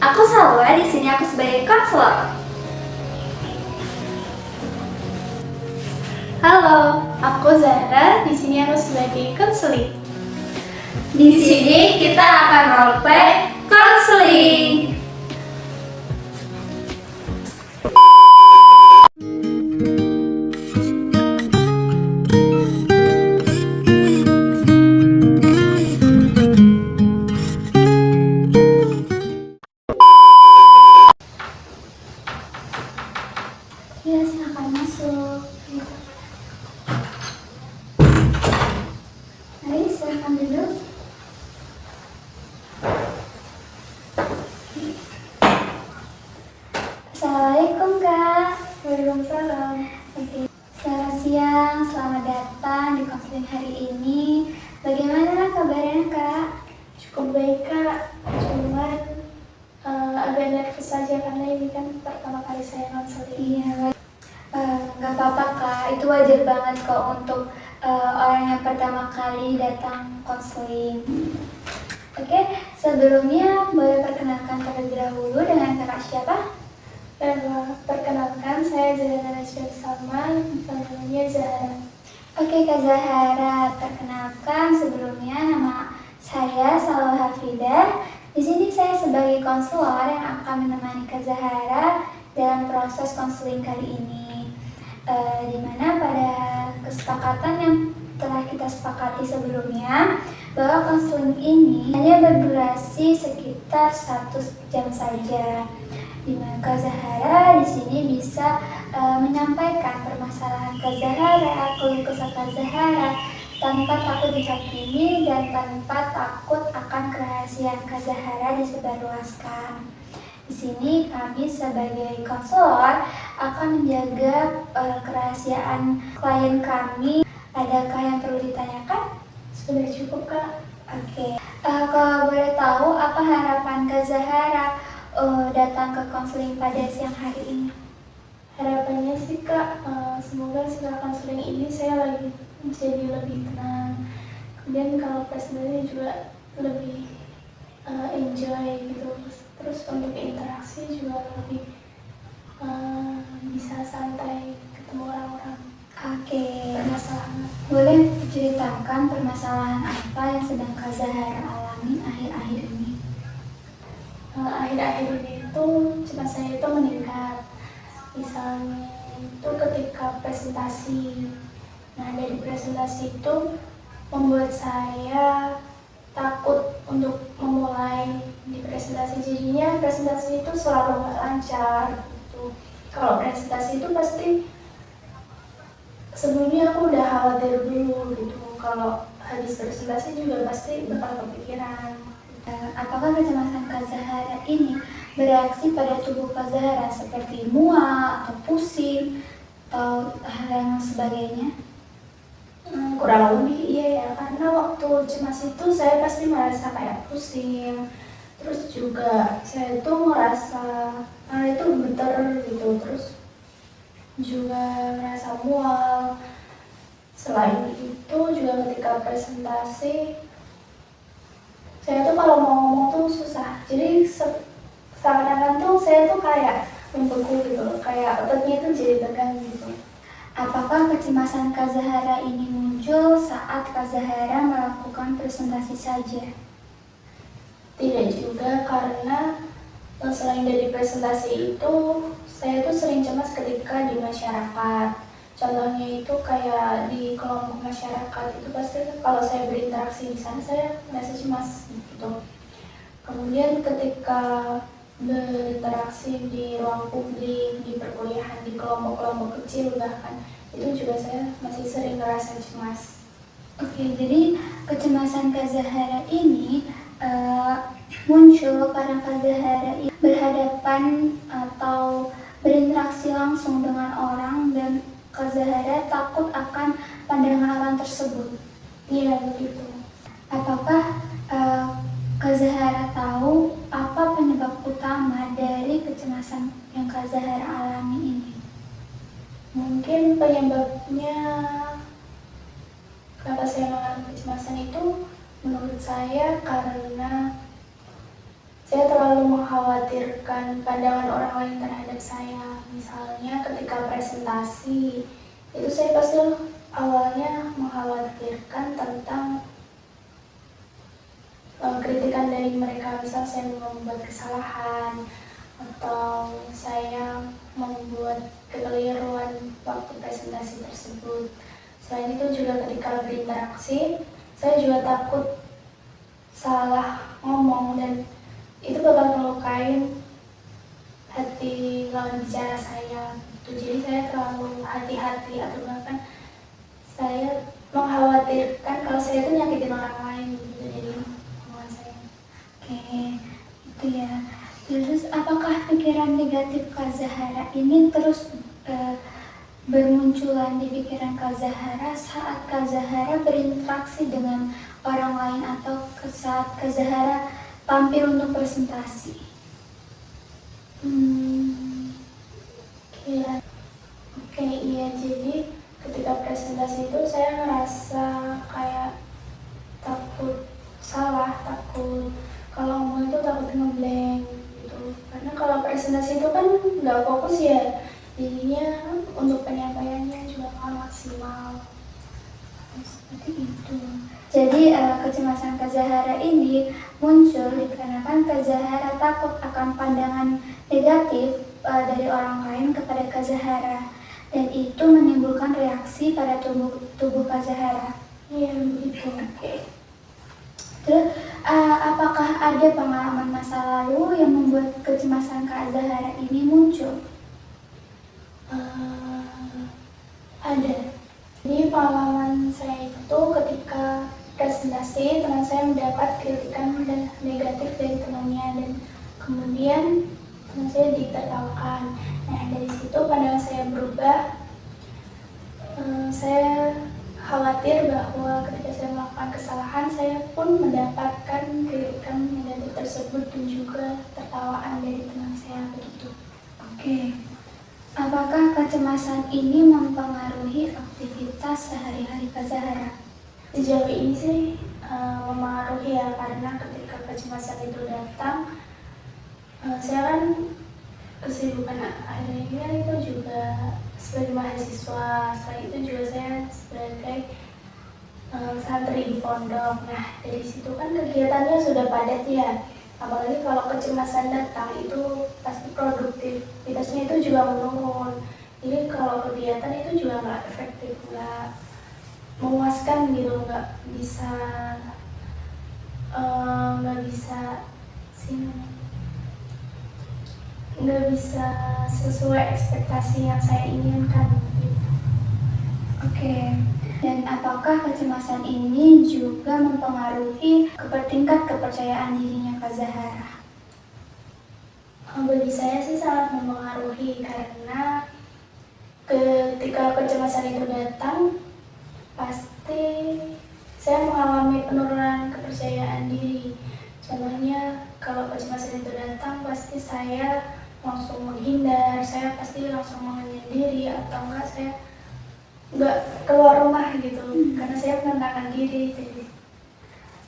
Aku Salwa, di sini aku sebagai konselor. Halo, aku Zahra. Di sini aku sebagai konseling. Di sini kita akan roleplay konseling. Ya, silakan masuk. Mari, silakan duduk. Assalamualaikum, Kak. Waalaikumsalam. Oke. Selamat siang, selamat datang di konseling hari ini. Bagaimana kabarnya, Kak? Cukup baik, Kak. Cuman agak nervous saja karena ini kan pertama kali saya konseling. Iya, nggak apa-apa, Kak. Itu wajar banget kok untuk orang yang pertama kali datang konseling. Oke, sebelumnya boleh perkenalkan terlebih dahulu dengan kakak siapa? Perkenalkan, saya Zahra Najwa Salma, panggilannya Zahra. Oke, Kak Zahara, perkenalkan sebelumnya nama saya Salwa Hafidah. Di sini saya sebagai konselor yang akan menemani Kak Zahara dalam proses konseling kali ini. Di mana pada kesepakatan yang telah kita sepakati sebelumnya bahwa konseling ini hanya berdurasi sekitar 1 jam saja. Di mana Kak Zahara di sini bisa menyampaikan permasalahan Kak Zahara, keluh kesah Kak Zahara tanpa takut dihakimi dan tanpa takut akan kerahasiaan Kak Zahara disebarluaskan. Di sini kami sebagai konselor akan menjaga kerahasiaan klien kami. Adakah yang perlu ditanyakan? Sudah cukup, Kak. Oke. Kalau boleh tahu apa harapan Kak Zahara datang ke konseling pada siang hari ini? Harapannya sih, Kak, semoga setelah konseling ini saya lagi jadi lebih tenang. Kemudian kalau presentasinya juga lebih enjoy gitu. Terus untuk interaksi juga lebih bisa santai ketemu orang-orang. Oke. Permasalahan. Boleh ceritakan permasalahan apa yang sedang Kak Zahara alami akhir-akhir ini? Akhir-akhir ini itu cepat saya itu meningkat. Misalnya itu ketika presentasi. Nah, dari presentasi itu membuat saya takut untuk memulai di presentasi. Jadinya presentasi itu selalu nggak lancar gitu. Kalau presentasi itu pasti sebelumnya aku udah khawatir dulu gitu. Kalau habis presentasi juga pasti bakal kepikiran. Apakah kecemasan Kak Zahara ini bereaksi pada tubuh Kak Zahara seperti mual atau pusing atau hal yang sebagainya? Kurang lebih iya ya, karena waktu cemas itu saya pasti merasa kayak pusing. Terus juga saya tuh ngerasa itu gemeter gitu, terus juga merasa mual. Selain itu juga ketika presentasi saya tuh kalau mau ngomong tuh susah, jadi seakan-akan tuh saya tuh kayak membeku gitu, kayak ototnya tuh jadi tegang gitu. Apakah kecemasan Kak Zahara ini muncul saat Kak Zahara melakukan presentasi saja? Tidak juga, karena selain dari presentasi itu saya tuh sering cemas ketika di masyarakat. Contohnya itu kayak di kelompok masyarakat itu pasti kalau saya berinteraksi di sana saya merasa cemas gitu. Kemudian ketika berinteraksi di ruang publik, di perkuliahan, di kelompok-kelompok kecil bahkan, itu juga saya masih sering ngerasa cemas. Oke, jadi kecemasan Kak Zahara ini muncul karena Kak Zahara berhadapan atau berinteraksi langsung dengan orang dan Kak Zahara takut akan pandangan orang tersebut. Iya, begitu. Apakah Kak Zahara tahu apa penyebab utama dari kecemasan yang Kak Zahara alami ini? Mungkin penyebabnya kenapa saya mengalami kecemasan itu menurut saya karena saya terlalu mengkhawatirkan mengkhawatirkan pandangan orang lain terhadap saya. Misalnya ketika presentasi, itu saya pasti awalnya mengkhawatirkan tentang kritikan dari mereka. Misal saya membuat kesalahan atau saya membuat kekeliruan waktu presentasi tersebut. Selain itu juga ketika berinteraksi, saya juga takut salah ngomong dan itu bakal melukain hati lawan bicara saya. Jadi saya terlalu hati-hati atau bahkan saya mengkhawatirkan kalau saya itu nyakitin orang lain gitu. Jadi omongan saya. Oke, itu ya. Terus apakah pikiran negatif Kak Zahara ini terus bermunculan di pikiran Kak Zahara saat Kak Zahara berinteraksi dengan orang lain atau saat Kak Zahara tampil untuk presentasi? Oke, iya, jadi ketika presentasi itu saya ngerasa kayak takut salah, takut kalau ngomong itu takut ngeblank gitu. Karena kalau presentasi itu kan nggak fokus ya, jadinya untuk penyampaiannya juga nggak maksimal. Seperti itu. Jadi kecemasan Kak Zahara ini muncul dikarenakan Kak Zahara takut akan pandangan negatif dari orang lain kepada Kak Zahara, dan itu menimbulkan reaksi pada tubuh Kak Zahara. Iya, begitu. Oke. Terus apakah ada pengalaman masa lalu yang membuat kecemasan Kak Zahara ini muncul? Ada. Jadi pengalaman saya itu ketika presentasi, teman saya mendapat kritikan negatif dari temannya dan kemudian teman saya ditertawakan. Nah, dari situ pandangan saya berubah. Saya khawatir bahwa ketika saya melakukan kesalahan, saya pun mendapatkan kritikan negatif tersebut dan juga tertawaan dari teman saya begitu. Oke. Apakah kecemasan ini mempengaruhi aktivitas sehari-hari Kak Zahara? Sejauh ini sih mempengaruhi ya, karena ketika kecemasan itu datang, saya kan kesibukan akhir-akhir itu juga sebagai mahasiswa, selain itu juga saya sebagai santri di pondok. Nah, dari situ kan kegiatannya sudah padat ya, apalagi kalau kecemasan datang itu pasti produktivitasnya itu juga menurun. Jadi kalau kegiatan itu juga nggak efektif, nggak memuaskan gitu, nggak bisa sesuai ekspektasi yang saya inginkan gitu. Oke. Dan apakah kecemasan ini juga mempengaruhi tingkat kepercayaan dirinya Kak Zahara? Bagi saya sih sangat mempengaruhi, karena ketika kecemasan itu datang, pasti saya mengalami penurunan kepercayaan diri. Contohnya kalau kecemasan itu datang, pasti saya langsung menghindar, saya pasti langsung menyendiri atau enggak saya nggak keluar rumah gitu, karena saya menenangkan diri.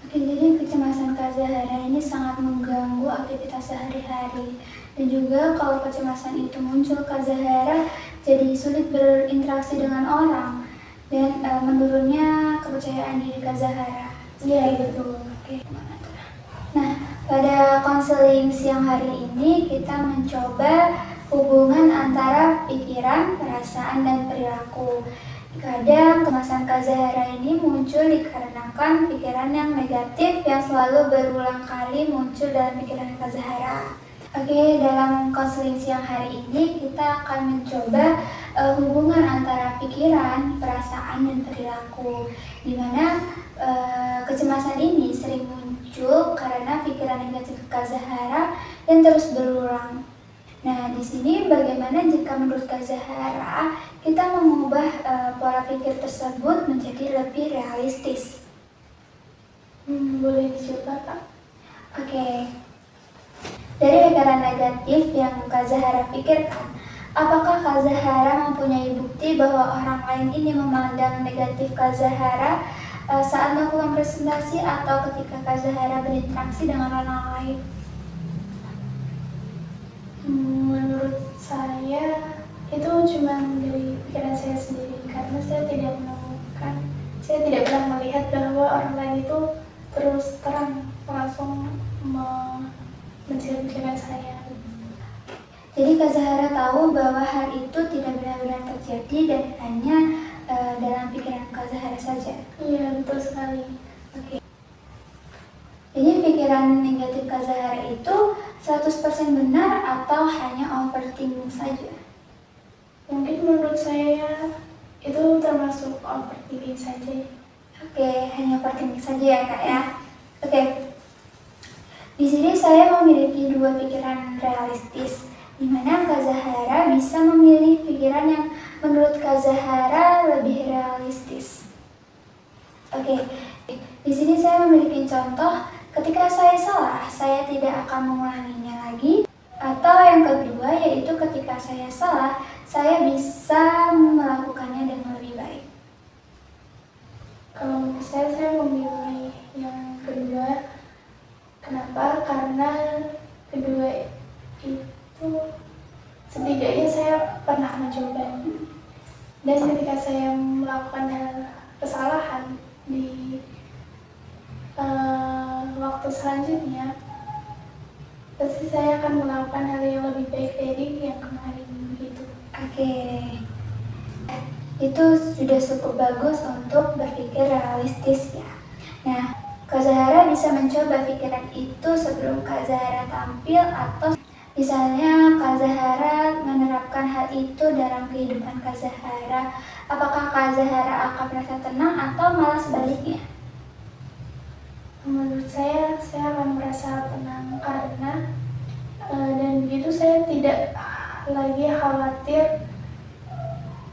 Oke, jadi kecemasan Kak Zahara ini sangat mengganggu aktivitas sehari-hari, dan juga kalau kecemasan itu muncul Kak Zahara jadi sulit berinteraksi dengan orang dan menurunnya kepercayaan diri Kak Zahara. Iya, betul. Oke. Nah, pada konseling siang hari ini kita mencoba hubungan antara pikiran, perasaan, dan perilaku. Kadang kecemasan Kak Zahara ini muncul dikarenakan pikiran yang negatif yang selalu berulang kali muncul dalam pikiran Kak Zahara. Oke, dalam konseling siang hari ini kita akan mencoba hubungan antara pikiran, perasaan, dan perilaku, di mana kecemasan ini sering muncul karena pikiran negatif Kak Zahara yang terus berulang. Nah, di sini bagaimana jika menurut Kak Zahara kita mengubah pola pikir tersebut menjadi lebih realistis? Boleh dicoba, Kak? Oke. Dari pikiran negatif yang Kak Zahara pikirkan, apakah Kak Zahara mempunyai bukti bahwa orang lain ini memandang negatif Kak Zahara saat melakukan presentasi atau ketika Kak Zahara berinteraksi dengan orang lain? Menurut saya itu cuma dari pikiran saya sendiri, karena saya tidak menemukan, saya tidak pernah melihat bahwa orang lain itu terus terang langsung menjadi pikiran saya. Jadi Kak Zahara tahu bahwa hal itu tidak benar-benar terjadi dan hanya dalam pikiran Kak Zahara saja. Iya, betul sekali. Oke. Jadi pikiran negatif Kak Zahara itu 100% benar atau hanya overthinking saja? Mungkin menurut saya itu termasuk overthinking saja. Oke, hanya overthinking saja ya Kak ya. Oke. Di sini saya memiliki dua pikiran realistis, di mana Kak Zahara bisa memilih pikiran yang menurut Kak Zahara lebih realistis. Oke, di sini saya memiliki contoh, ketika saya salah, saya tidak akan mengulanginya lagi. Atau yang kedua, yaitu ketika saya salah, saya bisa melakukannya dengan lebih baik. Kalau saya memilih yang kedua. Kenapa? Karena kedua itu setidaknya saya pernah mencoba, dan ketika saya melakukan hal kesalahan di waktu selanjutnya, pasti saya akan melakukan hal yang lebih baik dari yang kemarin begitu. Oke, itu sudah cukup bagus untuk berpikir realistis ya. Nah, Kak Zahara bisa mencoba pikiran itu sebelum Kak Zahara tampil, atau misalnya Kak Zahara menerapkan hal itu dalam kehidupan Kak Zahara. Apakah Kak Zahara akan merasa tenang atau malah sebaliknya? Menurut saya akan merasa tenang karena dan begitu saya tidak lagi khawatir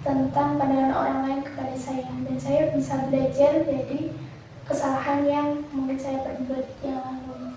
tentang pandangan orang lain kepada saya, dan saya bisa belajar dari kesalahan yang mungkin saya perbuat yang lalu.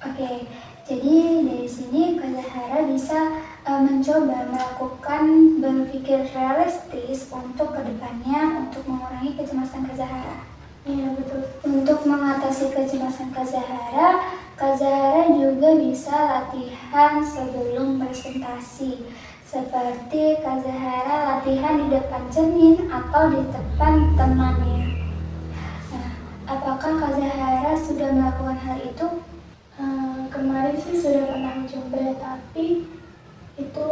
Oke, jadi dari sini Kak Zahara bisa mencoba melakukan berpikir realistis untuk kedepannya, untuk mengurangi kecemasan Kak Zahara. Iya, betul. Untuk mengatasi kecemasan Kak Zahara juga bisa latihan sebelum presentasi. Seperti Kak Zahara latihan di depan cermin atau di depan temannya. Nah, apakah Kak Zahara sudah melakukan hal itu? Kemarin sih sudah pernah mencoba, tapi itu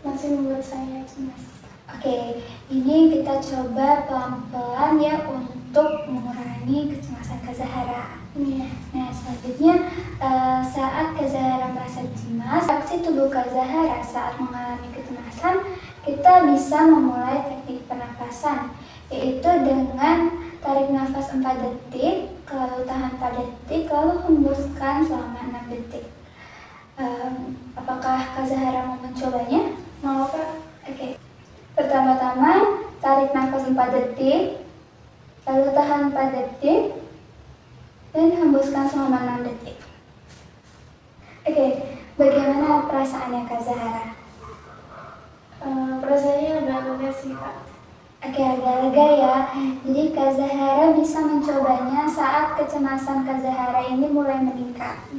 masih membuat saya cemas. Oke, ini kita coba pelan-pelan ya untuk mengurangi kecemasan Kak Zahara. Iya. Nah, selanjutnya saat Kak Zahara merasa cemas, reaksi tubuh Kak Zahara saat mengalami kecemasan, kita bisa memulai teknik pernapasan, yaitu dengan tarik nafas 4 detik, lalu tahan 4 detik, lalu hembuskan selama 6 detik. Apakah Kak Zahara mau mencobanya? Mau Kak? Oke. Pertama-tama, tarik nafas 4 detik, lalu tahan 4 detik, dan hembuskan selama 6 detik. Oke, bagaimana perasaannya Kak Zahara? Perasaannya agak lega sih Kak. Oke, agak lega ya. Jadi Kak Zahara bisa mencobanya saat kecemasan Kak Zahara ini mulai meningkat.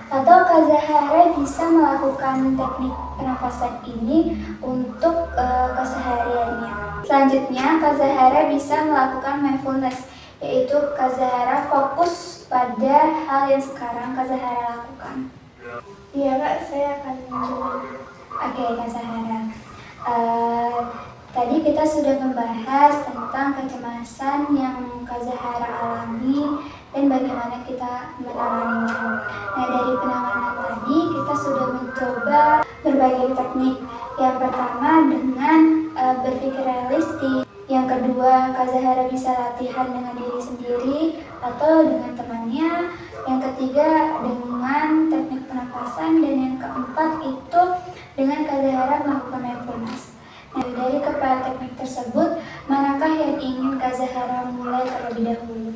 Atau Kak Zahara bisa melakukan teknik pernapasan ini untuk kesehariannya. Selanjutnya, Kak Zahara bisa melakukan mindfulness, yaitu Kak Zahara fokus pada hal yang sekarang Kak Zahara lakukan. Iya Kak, saya akan mencoba. Oke, Kak Zahara. Tadi kita sudah membahas tentang kecemasan yang Kak Zahara alami dan bagaimana kita menanganinya. Nah, dari penanganan tadi kita sudah mencoba berbagai teknik. Yang pertama dengan berpikir realistis. Yang kedua, Kak Zahara bisa latihan dengan diri sendiri atau dengan temannya. Yang ketiga dengan teknik pernapasan, dan yang keempat itu dengan Kak Zahara melakukan mindfulness. Nah, dari keempat teknik tersebut, manakah yang ingin Kak Zahara mulai terlebih dahulu?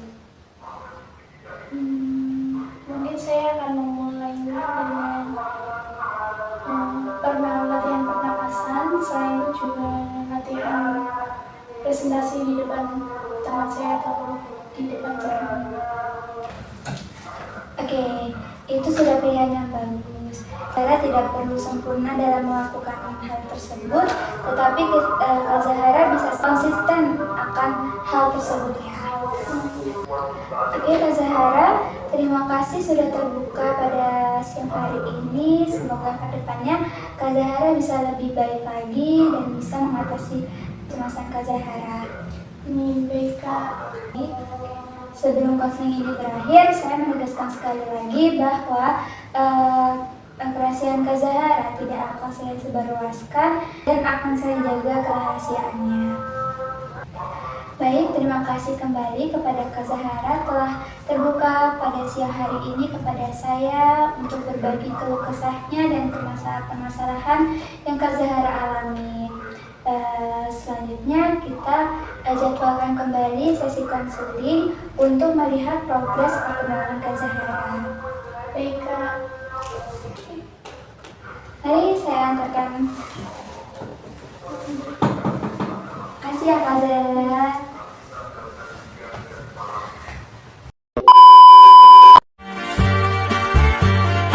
Mungkin saya akan memulainya dengan latihan pernapasan. Selain itu juga latihan presentasi di depan teman saya atau di depan cermin. Oke, itu sudah pilihan yang bagus. bagus. Saya tidak perlu sempurna dalam melakukan hal tersebut, tetapi Kak Zahara bisa konsisten akan hal tersebut ya. Oke Kak Zahara, terima kasih sudah terbuka pada siang hari ini. Semoga kedepannya Kak Zahara bisa lebih baik lagi dan bisa mengatasi kecemasan Kak Zahara. Baik Kak. Sebelum konseling ini berakhir, saya menegaskan sekali lagi bahwa kerahasiaan Kak Zahara tidak akan saya sebarluaskan dan akan saya jaga kerahasiaannya. Baik, terima kasih kembali kepada Kak Zahara telah terbuka pada siang hari ini kepada saya untuk berbagi keluh kesahnya dan permasalahan yang Kak Zahara alami. Selanjutnya kita jadwalkan kembali sesi konseling untuk melihat progres perkembangan Kak Zahara. Baik Kak. Mari saya antarkan. Kasih ya Kak Zahara.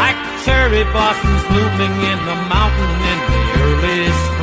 Like cherry blossoms blooming in the mountain in the early